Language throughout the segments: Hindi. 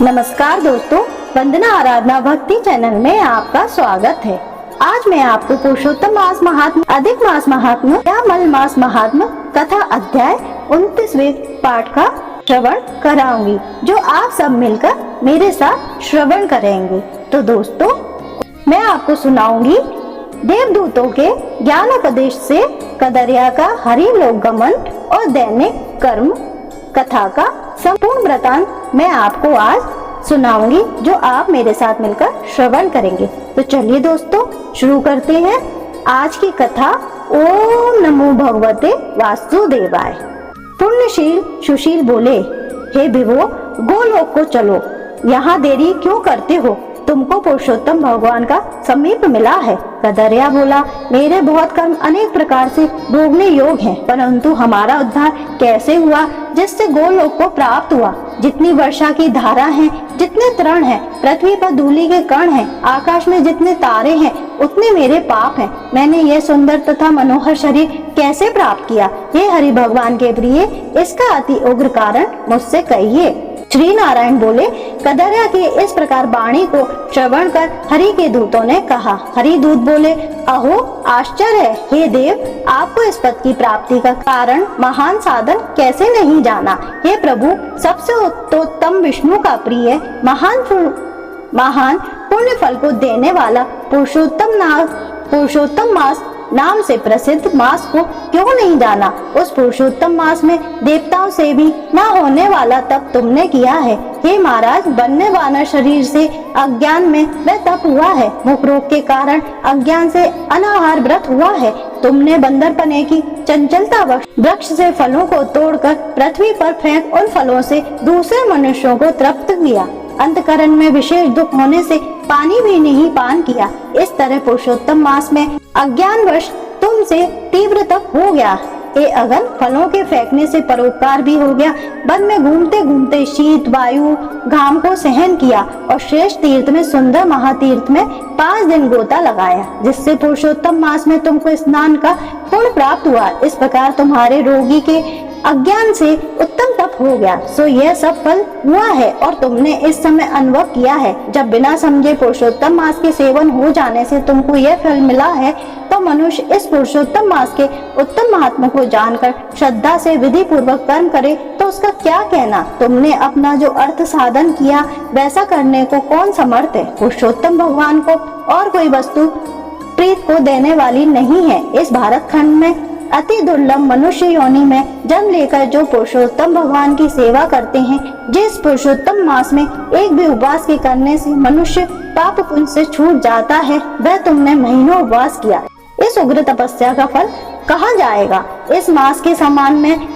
नमस्कार दोस्तों, वंदना आराधना भक्ति चैनल में आपका स्वागत है। आज मैं आपको पुरुषोत्तम मास महात्म्य, अधिक मास महात्म्य या मल मास महात्म्य कथा अध्याय 29वें पाठ का श्रवण कराऊंगी, जो आप सब मिलकर मेरे साथ श्रवण करेंगे। तो दोस्तों, मैं आपको सुनाऊंगी देवदूतों के ज्ञानोपदेश से कदरिया का हरि लोक गमन और दैनिक कर्म कथा का संपूर्ण वृतांत मैं आपको आज सुनाऊंगी, जो आप मेरे साथ मिलकर श्रवण करेंगे। तो चलिए दोस्तों, शुरू करते हैं आज की कथा। ओम नमो भगवते वासुदेवाय। पुण्यशील सुशील बोले, हे विभो, गोलोक को चलो, यहाँ देरी क्यों करते हो? तुमको पुरुषोत्तम भगवान का समीप मिला है। कदरिया बोला, मेरे बहुत कर्म अनेक प्रकार से भोगने योग्य हैं, परंतु हमारा उद्धार कैसे हुआ जिससे गोलोक को प्राप्त हुआ? जितनी वर्षा की धारा है, जितने तृण हैं, पृथ्वी पर धूलि के कण हैं, आकाश में जितने तारे हैं, उतने मेरे पाप हैं। मैंने यह सुंदर तथा मनोहर शरीर कैसे प्राप्त किया? हे हरि भगवान के प्रिय, इसका अति उग्र कारण मुझसे कहिए। श्री नारायण बोले, कदरिया के इस प्रकार वाणी को श्रवण कर हरि के दूतों ने कहा। हरि दूत बोले, अहो आश्चर्य है, हे देव, आपको इस पद की प्राप्ति का कारण महान साधन कैसे नहीं जाना? हे प्रभु, सबसे उत्तम विष्णु का प्रिय महान पुण्य फल को देने वाला पुरुषोत्तम मास नाम से प्रसिद्ध मास को क्यों नहीं जाना? उस पुरुषोत्तम मास में देवताओं से भी न होने वाला तप तुमने किया है। हे महाराज, बनने वाला शरीर से अज्ञान में वह तप हुआ है। मुख रोग के कारण अज्ञान से अनाहार व्रत हुआ है। तुमने बंदरपने की चंचलता वृक्ष से फलों को तोड़कर पृथ्वी पर फेंक उन फलों से दूसरे मनुष्यों को तृप्त किया। अंतकरण में विशेष दुख होने से पानी भी नहीं पान किया। इस तरह पुरुषोत्तम मास में अज्ञानवश तुमसे तीव्र तप हो गया। हे अगन, फलों के फेंकने से परोपकार भी हो गया। वन में घूमते घूमते शीत वायु घाम को सहन किया और श्रेष्ठ तीर्थ में सुंदर महातीर्थ में 5 दिन गोता लगाया, जिससे पुरुषोत्तम मास में तुमको स्नान का पुण्य प्राप्त हुआ। इस प्रकार तुम्हारे रोगी के अज्ञान से उत्तम तप हो गया। सो यह सब फल हुआ है और तुमने इस समय अनुभव किया है। जब बिना समझे पुरुषोत्तम मास के सेवन हो जाने से तुमको यह फल मिला है, तो मनुष्य इस पुरुषोत्तम मास के उत्तम महात्मा को जानकर श्रद्धा से विधि पूर्वक कर्म करे तो उसका क्या कहना? तुमने अपना जो अर्थ साधन किया वैसा करने को कौन समर्थ है? पुरुषोत्तम भगवान को और कोई वस्तु प्रीत को देने वाली नहीं है। इस भारत खंड में अति दुर्लभ मनुष्य योनि में जन्म लेकर जो पुरुषोत्तम भगवान की सेवा करते हैं, जिस पुरुषोत्तम मास में एक भी उपवास के करने से मनुष्य पाप पुण्य से छूट जाता है, वह तुमने महीनों उपवास किया। इस उग्र तपस्या का फल कहाँ जाएगा? इस मास के समान में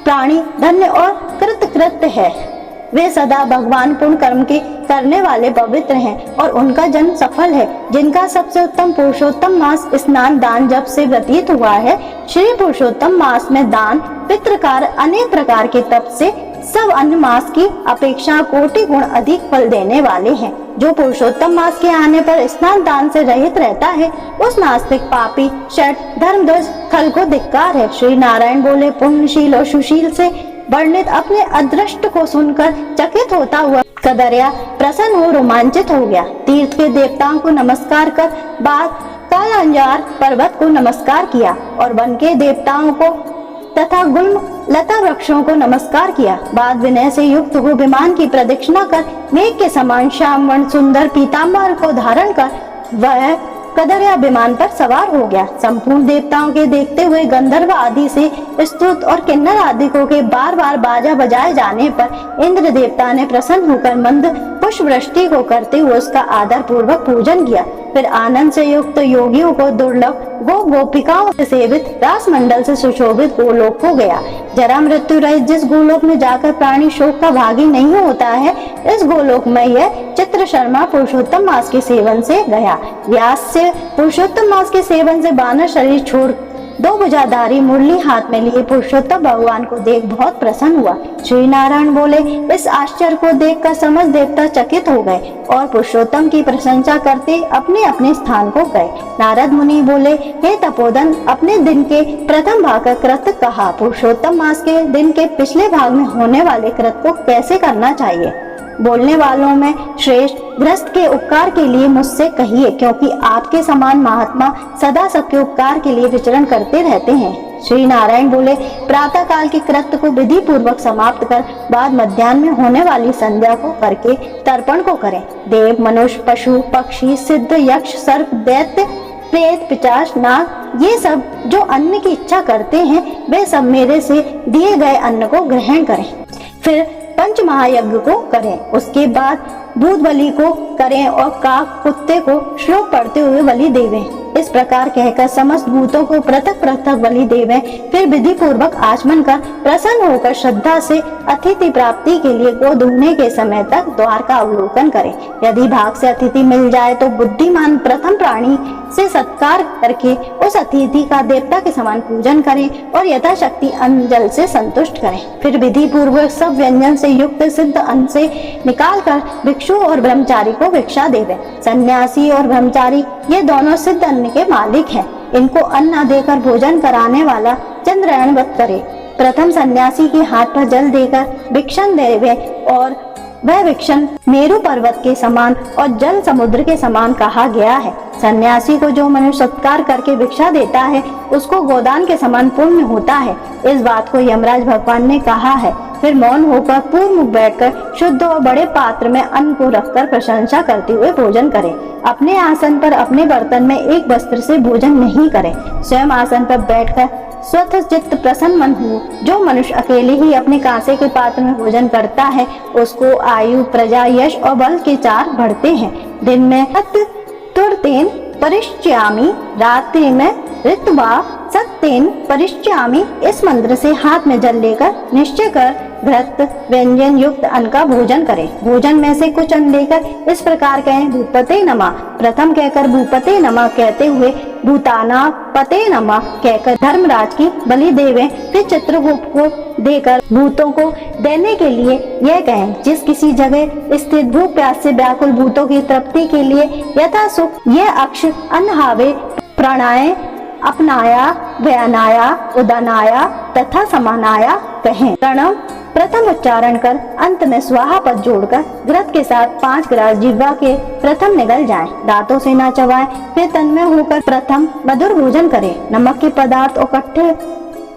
प्राणी धन्य और कृतकृत्य है। वे सदा भगवान पूर्ण कर्म के करने वाले पवित्र हैं और उनका जन्म सफल है। जिनका सबसे उत्तम पुरुषोत्तम मास स्नान दान जप से व्यतीत हुआ है। श्री पुरुषोत्तम मास में दान पितृकार अनेक प्रकार के तप से सब अन्य मास की अपेक्षा कोटि गुण अधिक फल देने वाले हैं। जो पुरुषोत्तम मास के आने पर स्नान दान से रहित रहता है, उस नास्तिक पापी शठ धर्मध्वज खल को धिक्कार है। श्री नारायण बोले, पुण्यशील और सुशील से वर्णित अपने अदृष्ट को सुनकर चकित होता हुआ कदरिया प्रसन्न हो रोमांचित हो गया। तीर्थ के देवताओं को नमस्कार कर बाद कालांजार पर्वत को नमस्कार किया और वन के देवताओं को तथा गुल्म लता वृक्षों को नमस्कार किया। बाद विनय से युक्त हो विमान की प्रदक्षिणा कर मेघ के समान श्याम वर्ण सुंदर पीताम्बर को धारण कर वह कदरिया विमान पर सवार हो गया। संपूर्ण देवताओं के देखते हुए गंधर्व आदि से स्तुत और किन्नर आदि को के बार बार बाजा बजाए जाने पर इंद्र देवता ने प्रसन्न होकर मंद पुष्प वृष्टि को करते हुए उसका आदर पूर्वक पूजन किया। फिर आनंद से युक्त योगियों को दुर्लभ गोपिकाओं से सेवित रास मंडल से सुशोभित गोलोक को गया। जरा मृत्यु रहित जिस गोलोक में जाकर प्राणी शोक का भागी नहीं होता है, इस गोलोक में यह चित्र शर्मा पुरुषोत्तम मास के सेवन से गया। व्यास से पुरुषोत्तम मास के सेवन से बानर शरीर छोड़ 2 भुजाधारी मुरली हाथ में लिए पुरुषोत्तम भगवान को देख बहुत प्रसन्न हुआ। श्री नारायण बोले, इस आश्चर्य को देखकर समस्त देवता चकित हो गए और पुरुषोत्तम की प्रशंसा करते अपने अपने स्थान को गए। नारद मुनि बोले, हे तपोधन, अपने दिन के प्रथम भाग का कृत्य कहा। पुरुषोत्तम मास के दिन के पिछले भाग में होने वाले कृत्य को कैसे करना चाहिए? बोलने वालों में श्रेष्ठ गृहस्थ के उपकार के लिए मुझसे कहिए, क्योंकि आपके समान महात्मा सदा सबके उपकार के लिए विचरण करते रहते हैं। श्री नारायण बोले, प्रातः काल के कृत्य को विधि पूर्वक समाप्त कर बाद मध्याह्न में होने वाली संध्या को करके तर्पण को करें। देव, मनुष्य, पशु, पक्षी, सिद्ध, यक्ष, सर्प, दैत्य, प्रेत, पिशाच, नाग, ये सब जो अन्न की इच्छा करते हैं वे सब मेरे से दिए गए अन्न को ग्रहण करें। फिर पंच महायज्ञ को करें, उसके बाद दूध बलि को करें और काक, कुत्ते को श्लोक पढ़ते हुए बलि देवें। इस प्रकार कहकर समस्त भूतों को पृथक पृथक बलि देवें। फिर विधि पूर्वक आचमन कर प्रसन्न होकर श्रद्धा से अतिथि प्राप्ति के लिए गो दूहने के समय तक द्वार का अवलोकन करें। यदि भाग से अतिथि मिल जाए तो बुद्धिमान प्रथम प्राणी से सत्कार करके उस अतिथि का देवता के समान पूजन करें और यथाशक्ति अन्न जल से संतुष्ट करें। फिर विधि पूर्वक सब व्यंजन से युक्त सिद्ध अन्न से निकाल कर भिक्षु और ब्रह्मचारी को भिक्षा देवे। सन्यासी और ब्रह्मचारी ये दोनों सिद्ध अन्न के मालिक हैं। इनको अन्न न देकर भोजन कराने वाला चंद्रायण व्रत करे। प्रथम सन्यासी के हाथ पर जल देकर भिक्षण देवे और वह भिक्षण मेरु पर्वत के समान और जल समुद्र के समान कहा गया है। सन्यासी को जो मनुष्य सत्कार करके भिक्षा देता है उसको गोदान के समान पुण्य होता है। इस बात को यमराज भगवान ने कहा है। फिर मौन होकर पूर्व मुख बैठकर शुद्ध और बड़े पात्र में अन्न को रखकर प्रशंसा करते हुए भोजन करें। अपने आसन पर अपने बर्तन में एक वस्त्र से भोजन नहीं करें। स्वयं आसन पर बैठकर स्वतः चित्त प्रसन्न मन हो। जो मनुष्य अकेले ही अपने कांसे के पात्र में भोजन करता है उसको आयु, प्रजा, यश और बल के 4 बढ़ते हैं। दिन में तुर्तेन परिश्यामी, रात्रि में ऋतवा सत्तेन परिश्यामी। इस मंत्र से हाथ में जल लेकर निश्चय कर घृत व्यंजन युक्त अन्न का भोजन करें। भोजन में से कुछ अन्न लेकर इस प्रकार कहें, भूपते नमः। प्रथम कहकर भूपते नमः कहते हुए भूताना पते नमः कहकर धर्मराज की बलि देवें। फिर चित्रगुप्त को देकर भूतों को देने के लिए यह कहें, जिस किसी जगह स्थित भूख प्यास से व्याकुल भूतों की तृप्ति के लिए यथा सुख यह अक्ष अन्न हावे प्राणाय अपनाया, व्यनाया, उदनाया तथा समानाया कहें। प्रणव प्रथम उच्चारण कर अंत में स्वाहा पद जोड़कर घृत के साथ 5 ग्रास जिह्वा के प्रथम निगल जाएं। दांतों से न चबाएं। फिर तन्मय होकर प्रथम मधुर भोजन करें। नमक के पदार्थ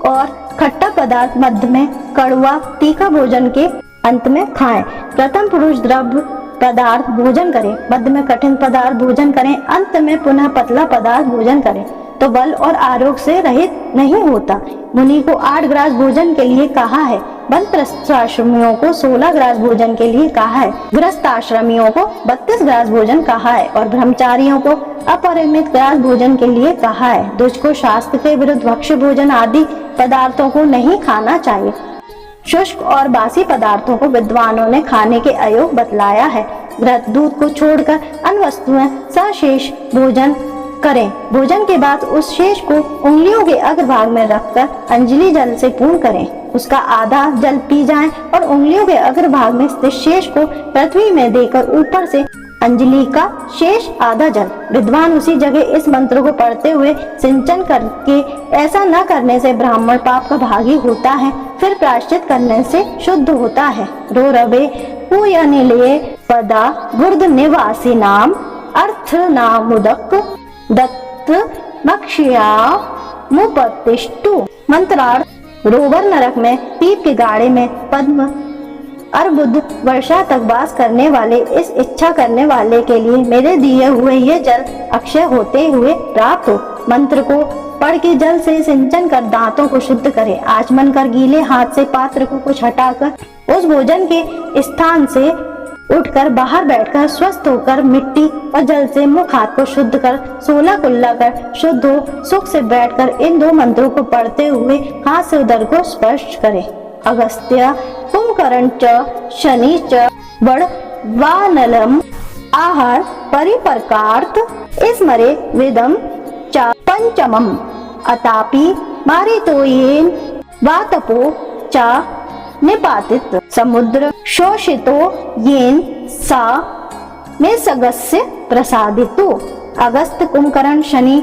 और खट्टा पदार्थ मध्य में, कड़वा तीखा भोजन के अंत में खाएं। प्रथम पुरुष द्रव्य पदार्थ भोजन करें, मध्य में कठिन पदार्थ भोजन करें, अंत में पुनः पतला पदार्थ भोजन करें तो बल और आरोग्य से रहित नहीं होता। मुनि को 8 ग्रास भोजन के लिए कहा है। वानप्रस्थाश्रमियों को 16 ग्रास भोजन के लिए कहा है। गृहस्थाश्रमियों को 32 ग्रास भोजन कहा है और ब्रह्मचारियों को अपरिमित ग्रास भोजन के लिए कहा है। दुष्ट को शास्त्र के विरुद्ध भक्ष्य भोजन आदि पदार्थों को नहीं खाना चाहिए। शुष्क और बासी पदार्थों को विद्वानों ने खाने के अयोग बतलाया है। घृत दूध को छोड़कर अन्य वस्तुएं सशेष भोजन करें। भोजन के बाद उस शेष को उंगलियों के अग्रभाग में रखकर अंजलि जल से पूर्ण करें। उसका आधा जल पी जाएं और उंगलियों के अग्रभाग में स्थित शेष को पृथ्वी में देकर ऊपर से अंजलि का शेष आधा जल। विद्वान उसी जगह इस मंत्र को पढ़ते हुए सिंचन करके, ऐसा न करने से ब्राह्मण पाप का भागी होता है, फिर प्रायश्चित करने से शुद्ध होता है। रो रवे पूयनिले पदा बुर्द निवासी नाम अर्थ नामुदक दत्त मक्षिया मुपतिष्ठु। मंत्रार्थ रोवर नरक में पीप के गाड़े में पद्म अर्बुद वर्षा तक वास करने वाले इस इच्छा करने वाले के लिए मेरे दिए हुए ये जल अक्षय होते हुए प्राप्त हो। मंत्र को पढ़ के जल से सिंचन कर दांतों को शुद्ध करें। आचमन कर गीले हाथ से पात्र को कुछ हटाकर उस भोजन के स्थान से उठकर बाहर बैठकर स्वस्थ होकर मिट्टी और जल से मुख हाथ को शुद्ध कर 16 कुल्ला कर शुद्ध हो सुख से बैठकर इन 2 मंत्रों को पढ़ते हुए हाथ से उदर को स्पर्श करें। अगस्त्य कुंभकर्ण च शनि च बड़ वानलम आहार परिपर्कार्थ स्मरे विदम च पंचमम अतापि मारितोयेन वातपो च निपातित समुद्र शोषितो येन सा निसगस्य प्रसादितो। अगस्त, कुंभकर्ण, शनि,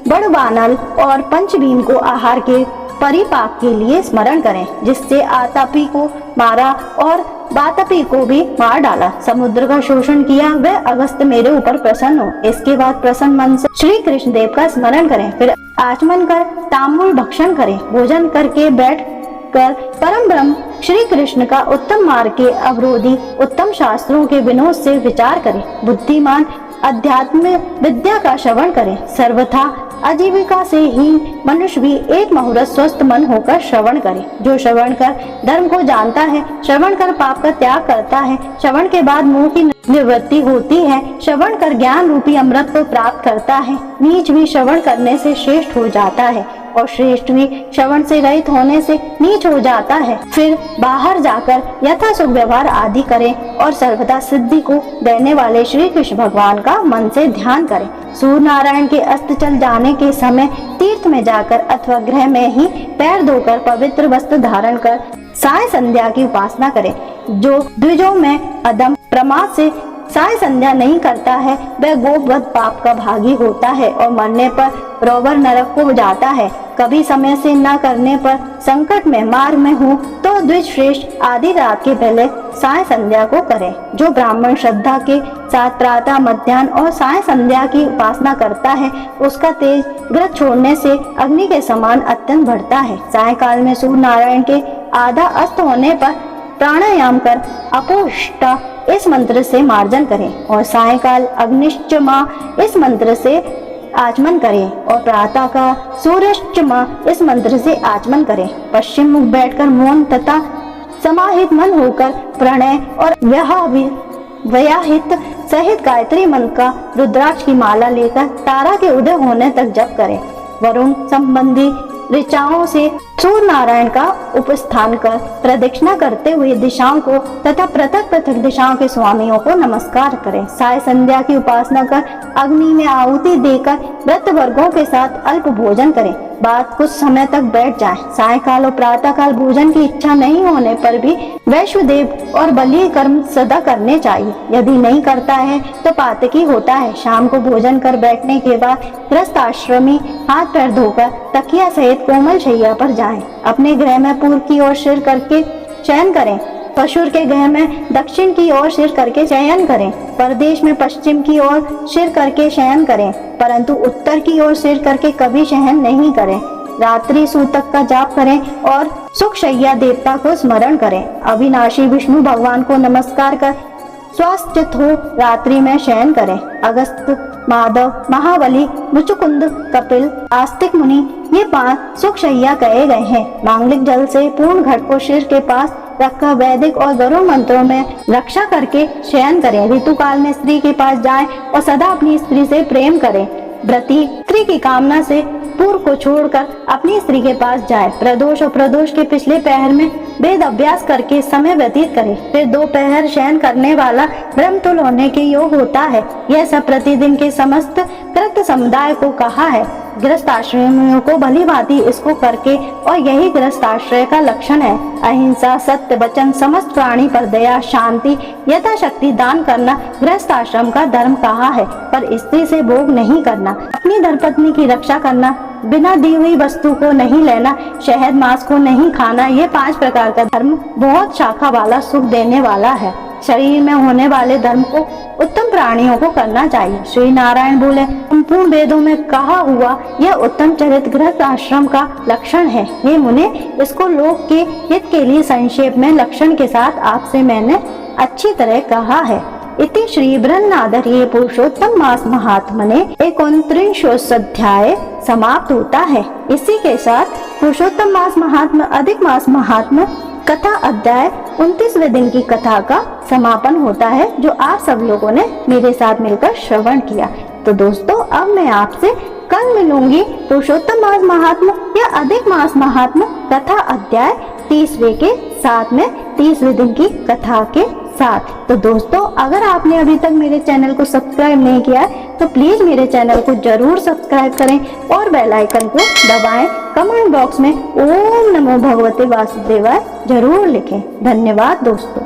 बड़वानल और पंचबीन को आहार के परिपाक के लिए स्मरण करें, जिससे आतापी को मारा और वातापी को भी मार डाला, समुद्र का शोषण किया, वह अगस्त मेरे ऊपर प्रसन्न हो। इसके बाद प्रसन्न मन से श्री कृष्ण देव का स्मरण करें, फिर आचमन कर तांबूल भक्षण करें, भोजन करके बैठ कर परम ब्रह्म श्री कृष्ण का उत्तम मार्ग के अवरोधी उत्तम शास्त्रों के विनोद से विचार करें, बुद्धिमान अध्यात्म विद्या का श्रवण करें, सर्वथा आजीविका से ही मनुष्य भी एक मुहूर्त स्वस्थ मन होकर श्रवण करे। जो श्रवण कर धर्म को जानता है, श्रवण कर पाप का त्याग करता है, श्रवण के बाद मोह की निवृत्ति होती है, श्रवण कर ज्ञान रूपी अमृत को प्राप्त करता है, नीच भी श्रवण करने से श्रेष्ठ हो जाता है और श्रेष्ठ भी श्रवण से रहित होने से नीच हो जाता है। फिर बाहर जाकर यथा सुख व्यवहार आदि करें और सर्वदा सिद्धि को देने वाले श्री कृष्ण भगवान का मन से ध्यान करें। सूर्य नारायण के अस्त चल जाने के समय तीर्थ में जाकर अथवा गृह में ही पैर धोकर पवित्र वस्त्र धारण कर साय संध्या की उपासना करें। जो द्विजों में अदम प्रमाद से साय संध्या नहीं करता है, वह गोवध पाप का भागी होता है और मरने पर रोवर नरक को जाता है। कभी समय से न करने पर संकट में मार्ग में हो तो द्विज श्रेष्ठ आधी रात के पहले साय संध्या को करें। जो ब्राह्मण श्रद्धा के साथ प्रातः मध्याह्न और साय संध्या की उपासना करता है, उसका तेज व्रत छोड़ने से अग्नि के समान अत्यंत बढ़ता है। सायकाल में सूर्य नारायण के आधा अस्त होने पर प्राणायाम कर अपोष्टा इस मंत्र से मार्जन करें और सायकाल अग्निश्चमा इस मंत्र से आचमन करें और प्रातः का सूर्यश्चमा इस मंत्र से आचमन करें। पश्चिम मुख बैठकर मौन तथा समाहित मन होकर प्रणय और व्याहित सहित गायत्री मंत्र का रुद्राक्ष की माला लेकर तारा के उदय होने तक जप करें। वरुण संबंधी ऋचाओं से सूर्य नारायण का उपस्थान कर प्रदक्षिणा करते हुए दिशाओं को तथा पृथक पृथक दिशाओं के स्वामियों को नमस्कार करें। साय संध्या की उपासना कर अग्नि में आहुति देकर व्रत वर्गों के साथ अल्प भोजन करें, बाद कुछ समय तक बैठ जाएं। सायकाल और प्रातः काल भोजन की इच्छा नहीं होने पर भी वैश्वदेव और बलि कर्म सदा करने चाहिए। यदि नहीं करता है तो पातकी होता है। शाम को भोजन कर बैठने के बाद गृहस्थ आश्रमी हाथ पैर धोकर तकिया सहित कोमल शैया पर जाएं। अपने गृह में पूर्व की ओर सिर करके शयन करें, पशुर के गृह में दक्षिण की ओर सिर करके शयन करें, परदेश में पश्चिम की ओर सिर करके शयन करें, परंतु उत्तर की ओर सिर करके कभी शयन नहीं करें। रात्रि सूतक का जाप करें और सुख शैया देवता को स्मरण करें। अविनाशी विष्णु भगवान को नमस्कार कर स्वास्थ्य हो रात्रि में शयन करें। अगस्त, माधव, महाबली, मुचुकुंद, कपिल, आस्तिक मुनि ये 5 सुख शैया कहे गए हैं। मांगलिक जल से पूर्ण घट को सिर के पास रखकर वैदिक और गरुड़ मंत्रों में रक्षा करके शयन करें। ऋतु काल में स्त्री के पास जाएं और सदा अपनी स्त्री से प्रेम करें। व्रती स्त्री की कामना से पूर्व को छोड़कर अपनी स्त्री के पास जाए। प्रदोष और प्रदोष के पिछले पहर में वेद अभ्यास करके समय व्यतीत करे। फिर 2 पहर शयन करने वाला ब्रह्मतुल होने के योग होता है। यह सब प्रतिदिन के समस्त कृत समुदाय को कहा है। गृहस्थ आश्रमियों को भली भांति इसको करके और यही गृहस्थ आश्रय का लक्षण है। अहिंसा, सत्य वचन, समस्त प्राणी पर दया, शांति, यथाशक्ति दान करना गृहस्थ आश्रम का धर्म कहा है। पर स्त्री से भोग नहीं करना, अपनी धर्मपत्नी की रक्षा करना, बिना दी हुई वस्तु को नहीं लेना, शहद मांस को नहीं खाना, ये 5 प्रकार का धर्म बहुत शाखा वाला सुख देने वाला है। शरीर में होने वाले धर्म को उत्तम प्राणियों को करना चाहिए। श्री नारायण बोले, संपूर्ण वेदों में कहा हुआ यह उत्तम चरित्र गृहस्थ आश्रम का लक्षण है। हे मुने, इसको लोक के हित के लिए संक्षेप में लक्षण के साथ आपसे मैंने अच्छी तरह कहा है। इति श्री बृहन्नाथर्ये पुरुषोत्तम मास महात्मने 29 अध्याय समाप्त होता है। इसी के साथ पुरुषोत्तम मास महात्म अधिक मास महात्म कथा अध्याय 29वें दिन की कथा का समापन होता है, जो आप सब लोगों ने मेरे साथ मिलकर श्रवण किया। तो दोस्तों, अब मैं आपसे कल मिलूंगी पुरुषोत्तम मास महात्म या अधिक मास महात्म कथा अध्याय 30वें के साथ में 30वें दिन की कथा के साथ। तो दोस्तों, अगर आपने अभी तक मेरे चैनल को सब्सक्राइब नहीं किया है तो प्लीज मेरे चैनल को जरूर सब्सक्राइब करें और बेल आइकन को दबाएं। कमेंट बॉक्स में ओम नमो भगवते वासुदेवाय जरूर लिखें। धन्यवाद दोस्तों।